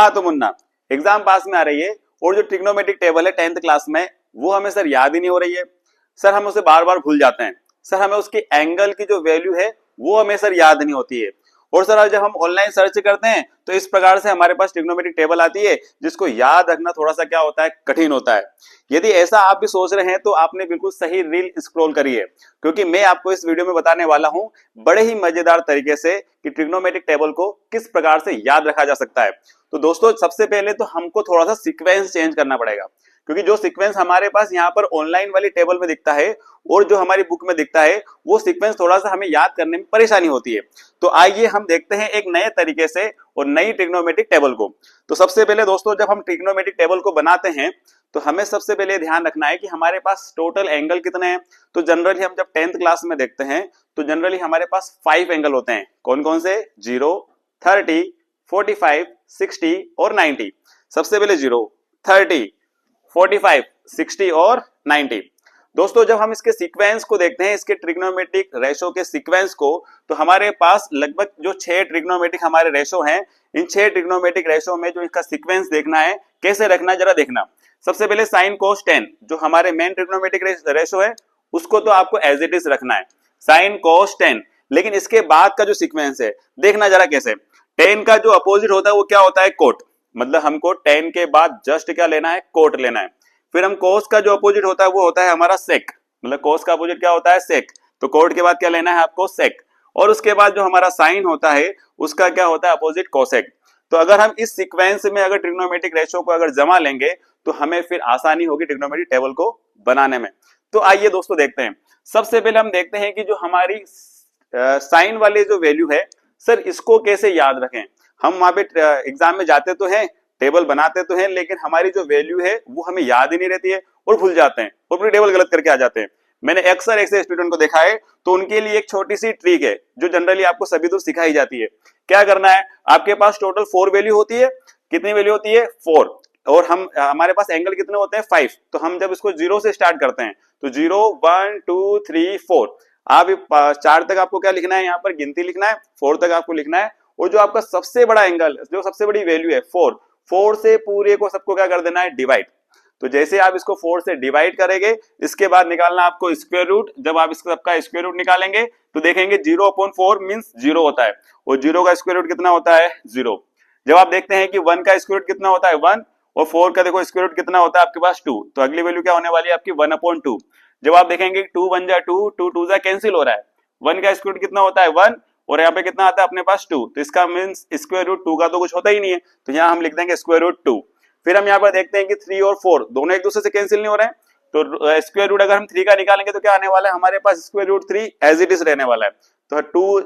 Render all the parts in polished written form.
हाँ तो मुन्ना, एग्जाम पास में आ रही है और जो ट्रिग्नोमेट्रिक टेबल है 10th क्लास में वो हमें सर याद ही नहीं हो रही है। सर हम उसे बार बार भूल जाते हैं। सर हमें उसकी एंगल की जो वैल्यू है वो हमें सर याद नहीं होती है। और सर जब हम ऑनलाइन सर्च करते हैं तो इस प्रकार से हमारे पास ट्रिग्नोमेट्रिक टेबल आती है जिसको याद रखना थोड़ा सा क्या होता है, कठिन होता है। यदि ऐसा आप भी सोच रहे हैं तो आपने बिल्कुल सही रील स्क्रॉल करी है, क्योंकि मैं आपको इस वीडियो में बताने वाला हूं बड़े ही मजेदार तरीके से कि ट्रिग्नोमेट्रिक टेबल को किस प्रकार से याद रखा जा सकता है। तो दोस्तों सबसे पहले तो हमको थोड़ा सा सीक्वेंस चेंज करना पड़ेगा, क्योंकि जो सीक्वेंस हमारे पास यहाँ पर ऑनलाइन वाली टेबल में दिखता है और जो हमारी बुक में दिखता है वो सीक्वेंस थोड़ा सा हमें याद करने में परेशानी होती है। तो आइए हम देखते हैं एक नए तरीके से और नई ट्रिग्नोमेट्रिक टेबल को। तो सबसे पहले दोस्तों जब हम ट्रिग्नोमेट्रिक टेबल को बनाते हैं तो हमें सबसे पहले ध्यान रखना है कि हमारे पास टोटल एंगल कितने हैं। तो जनरली हम जब 10th क्लास में देखते हैं तो जनरली हमारे पास 5 एंगल होते हैं। कौन कौन से? 0, 30, 45, 60 और 90। सबसे पहले 0, 30, 45, 60 और 90। दोस्तों जब हम इसके सीक्वेंस को देखते हैं, इसके ट्रिग्नोमेट्रिक रेशो के सीक्वेंस को, तो हमारे पास लगभग जो 6 ट्रिग्नोमेट्रिक हमारे रेशो हैं, इन 6 ट्रिग्नोमेट्रिक रेशो में जो इसका सीक्वेंस देखना है, कैसे रखना है जरा देखना। सबसे पहले साइन कोस टेन जो हमारे मेन ट्रिग्नोमेट्रिक रेशो है उसको तो आपको एज इट इज रखना है, साइन कोस 10। लेकिन इसके बाद का जो सीक्वेंस है देखना जरा कैसे। 10 का जो अपोजिट होता है वो क्या होता है? कोट। मतलब हमको 10 के बाद जस्ट क्या लेना है? कोट लेना है। फिर हम कोस का जो अपोजिट होता है वो होता है हमारा सेक। मतलब कोस का अपोजिट क्या होता है? सेक। तो कोट के बाद क्या लेना है आपको? सेक। और उसके बाद जो हमारा साइन होता है उसका क्या होता है? Opposite cosec. तो अगर हम इस सीक्वेंस में अगर ट्रिग्नोमेट्रिक रेशो को अगर जमा लेंगे तो हमें फिर आसानी होगी ट्रिग्नोमेट्रिक टेबल को बनाने में। तो आइए दोस्तों देखते हैं। सबसे पहले हम देखते हैं कि जो हमारी साइन वाली जो वैल्यू है सर इसको कैसे याद रखें। हम वहां पे एग्जाम में जाते तो हैं, टेबल बनाते तो हैं, लेकिन हमारी जो वैल्यू है वो हमें याद ही नहीं रहती है और भूल जाते हैं और पूरी टेबल गलत करके आ जाते हैं। मैंने अक्सर ऐसे स्टूडेंट को देखा है। तो उनके लिए एक छोटी सी ट्रिक है जो जनरली आपको सभी दूर सिखाई जाती है। क्या करना है? आपके पास टोटल 4 वैल्यू होती है। कितनी वैल्यू होती है? 4। और हमारे पास एंगल कितने होते हैं? 5। तो हम जब इसको 0 से स्टार्ट करते हैं तो 0, 1, 2, 3, 4। आप 4 तक आपको क्या लिखना है? यहाँ पर गिनती लिखना है। 4 तक आपको लिखना है। और जो आपका सबसे बड़ा एंगल, जो सबसे बड़ी वैल्यू है 4 से पूरे को सबको क्या कर देना है? डिवाइड। तो जैसे आप इसको 4 से डिवाइड करेंगे इसके बाद निकालना आपको स्क्वायर रूट। जब आप इसका सबका स्क्वायर रूट निकालेंगे तो देखेंगे 0/4 मींस 0 होता है और 0 का स्क्वायर रूट कितना होता है? 0। जब आप देखते हैं कि 1 का स्क्वायर रूट कितना होता है? 1। और 4 का देखो स्क्वायर रूट कितना होता है आपके पास? 2। तो अगली वैल्यू क्या होने वाली है आपकी? 1/2। जब आप देखेंगे 2 1 जा 2, 2 2 जा कैंसिल हो रहा है। 1 का स्क्वायर रूट कितना होता है? 1। और यहाँ पे कितना आता है अपने पास? 2। तो इसका मींस स्क्वायर रूट 2 का तो कुछ होता ही नहीं है, तो यहाँ हम लिख देंगे स्क्वायर रूट 2। फिर हम यहाँ पर देखते हैं कि 3 और 4 दोनों एक दूसरे से कैंसिल नहीं हो रहे हैं। तो स्क्वायर रूट अगर हम 3 का निकालेंगे तो क्या आने वाला है हमारे पास? Square root 3 as it is रहने वाला है। तो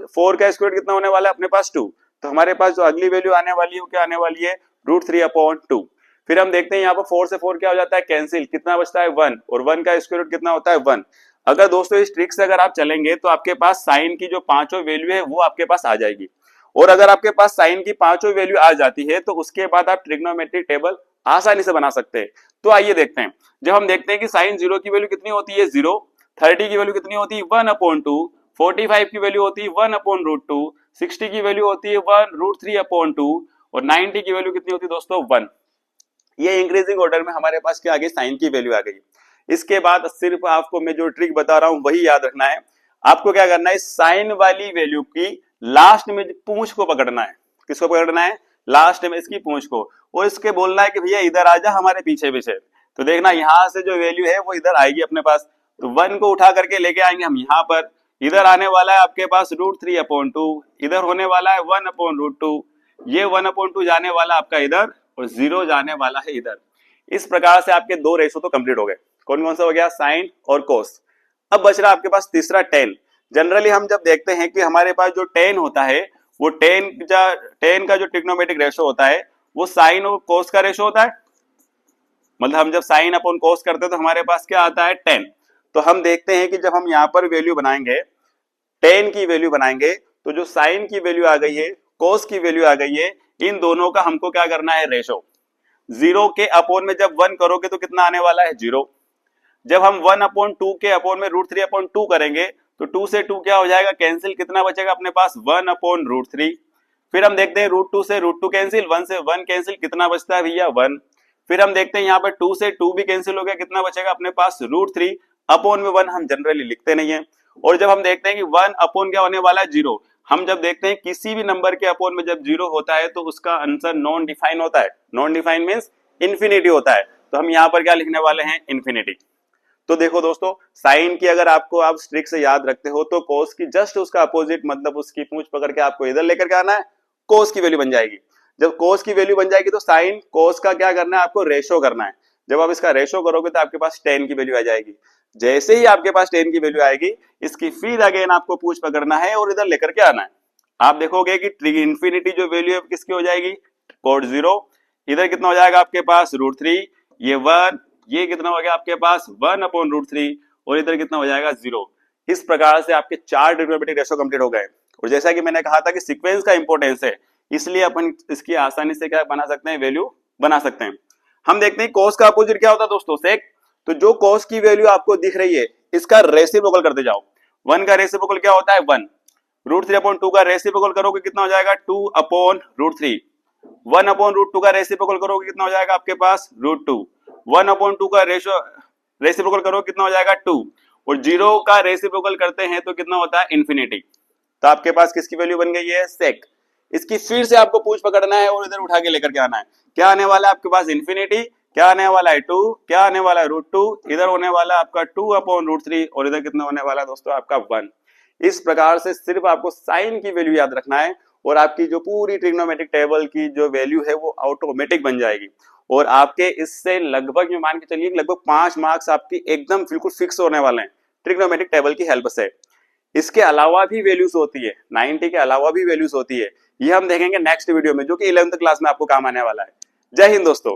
4 का स्क्वायर रूट कितना होने वाला है अपने पास? 2। तो हमारे पास जो अगली वैल्यू आने वाली है वो क्या आने वाली है? √3/2। फिर हम देखते हैं यहाँ पर 4 से 4 क्या हो जाता है? कैंसिल। कितना बचता है? 1। और 1 का स्क्वायर रूट कितना होता है? 1। अगर दोस्तों इस ट्रिक से अगर आप चलेंगे तो आपके पास साइन की जो पांचों वैल्यू है वो आपके पास आ जाएगी। और अगर आपके पास साइन की पांचों वैल्यू आ जाती है तो उसके बाद आप ट्रिग्नोमेट्रिक टेबल आसानी से बना सकते हैं। तो आइए देखते हैं। जब हम देखते हैं कि साइन 0 की वैल्यू कितनी होती है? 0। 30 की वैल्यू कितनी होती है? 1/2। 45 की वैल्यू होती है 1/√2। 60 की वैल्यू होती है 1√3/2। और 90 की वैल्यू कितनी होती है दोस्तों? 1। ये इंक्रीजिंग ऑर्डर में हमारे पास क्या आ गई? साइन की वैल्यू आ गई। इसके बाद सिर्फ आपको मैं जो ट्रिक बता रहा हूं वही याद रखना है। आपको क्या करना है? साइन वाली वैल्यू की लास्ट में पूंछ को पकड़ना है। किसको पकड़ना है? लास्ट में इसकी पूंछ को। और इसके बोलना है कि भैया इधर आ जा हमारे पीछे पीछे। तो देखना यहां से जो वैल्यू है वो इधर आएगी अपने पास। तो 1 को उठा करके लेके आएंगे हम यहाँ पर। इधर आने वाला है आपके पास √3/2। इधर होने वाला है 1/√2। ये 1/2 जाने वाला आपका इधर और 0 जाने वाला है इधर। इस प्रकार से आपके 2 रेशो तो कंप्लीट हो गए। कौन कौन सा हो गया? साइन और कोस। अब बच रहा आपके पास तीसरा टेन। जनरली हम जब देखते हैं कि हमारे पास जो टेन होता है वो टेन का जो ट्रिग्नोमेट्रिक रेशो होता है वो साइन और कोस का रेशो होता है। मतलब हम जब साइन अपॉन कोस करते हैं तो हमारे पास क्या आता है? 10। तो हम देखते हैं कि जब हम यहाँ पर वैल्यू बनाएंगे, 10 की वैल्यू बनाएंगे, तो जो साइन की वैल्यू आ गई है, कोस की वैल्यू आ गई है, इन दोनों का हमको क्या करना है? रेशो। 0 के अपोन में जब 1 करोगे तो कितना आने वाला है? 0। जब हम 1/2 के अपोन में √3/2 करेंगे तो 2 से 2 क्या हो जाएगा? कैंसिल। कितना बचेगा अपने पास? 1/√3। फिर हम देखते हैं √2 से √2 कैंसिल, 1 से 1 कैंसिल, कितना बचता है भैया 1। फिर हम देखते हैं यहाँ पर 2 से 2 भी कैंसिल हो गया, कितना बचेगा अपने पास √3 अपॉन में 1 हम जनरली लिखते नहीं है। और जब हम देखते हैं कि 1 अपॉन क्या होने वाला है 0, हम जब देखते हैं किसी भी नंबर के अपॉन में जब 0 होता है तो उसका आंसर नॉन डिफाइन होता है। नॉन डिफाइन मींस इन्फिनिटी होता है, तो हम यहाँ पर क्या लिखने वाले हैं इन्फिनिटी। तो देखो दोस्तों, साइन की अगर आपको आप ट्रिक से याद रखते हो तो कोस की जस्ट उसका अपोजिट, मतलब उसकी पूंछ पकड़ के आपको इधर लेकर के आना है, कोस की वैल्यू बन जाएगी। जब कोस की वैल्यू बन जाएगी तो साइन कोस का क्या करना है, आपको रेशो करना है। जब आप इसका रेशो करोगे तो आपके पास tan की वैल्यू आ जाएगी। जैसे ही आपके पास tan की वैल्यू आएगी, इसकी फिर अगेन आपको पूंछ पकड़ना है और इधर लेकर के आना है। आप देखोगे कि इन्फिनिटी जो वैल्यू है किसकी हो जाएगी, कोड 0। इधर कितना हो जाएगा आपके पास √3, ये 1, ये कितना हो गया आपके पास 1 अपॉन √3, और इधर कितना हो जाएगा 0। इस प्रकार से आपके 4 ट्रिग्नोमेट्रिक रेशो कंप्लीट हो गए। और जैसा कि मैंने कहा था कि सीक्वेंस का इंपॉर्टेंस है, इसलिए अपन इसकी आसानी से क्या बना सकते हैं, वैल्यू बना सकते हैं। हम देखते हैं कोस का अपोजिट क्या होता है दोस्तों, सेक। तो जो कोस की वैल्यू आपको दिख रही है इसका रेसिप्रोकल करते जाओ। 1 का रेसिप्रोकल क्या होता है 1, √3 अपॉन 2 का रेसिप्रोकल करोगे कितना हो जाएगा 2 अपॉन √3, 1 अपॉन √2 का रेसिप्रोकल करोगे कितना हो जाएगा आपके पास √2, 1 अपॉन 2 का रेसिप्रोकल करोगे कितना हो जाएगा 2, और 0 का रेसिप्रोकल करते हैं तो कितना होता है इन्फिनिटी। तो आपके पास किसकी वैल्यू बन गई है, सेक। इसकी फिर से आपको पूंछ पकड़ना है और इधर उठा के लेकर के आना है। क्या आने वाला है आपके पास इन्फिनिटी, क्या आने वाला है 2, क्या आने वाला है √2, इधर होने वाला आपका 2 अपॉन √3, और इधर कितना होने वाला है दोस्तों आपका 1। इस प्रकार से सिर्फ आपको साइन की वैल्यू याद रखना है और आपकी जो पूरी ट्रिग्नोमेट्रिक टेबल की जो वैल्यू है वो ऑटोमेटिक बन जाएगी। और आपके इससे लगभग में मान के चलिए लगभग 5 मार्क्स आपकी एकदम बिल्कुल फिक्स होने वाले हैं ट्रिग्नोमेट्रिक टेबल की हेल्प से। इसके अलावा भी वैल्यूज होती है, 90 के अलावा भी वैल्यूज होती है, ये हम देखेंगे नेक्स्ट वीडियो में, जो कि 11th क्लास में आपको काम आने वाला है। जय हिंद दोस्तों।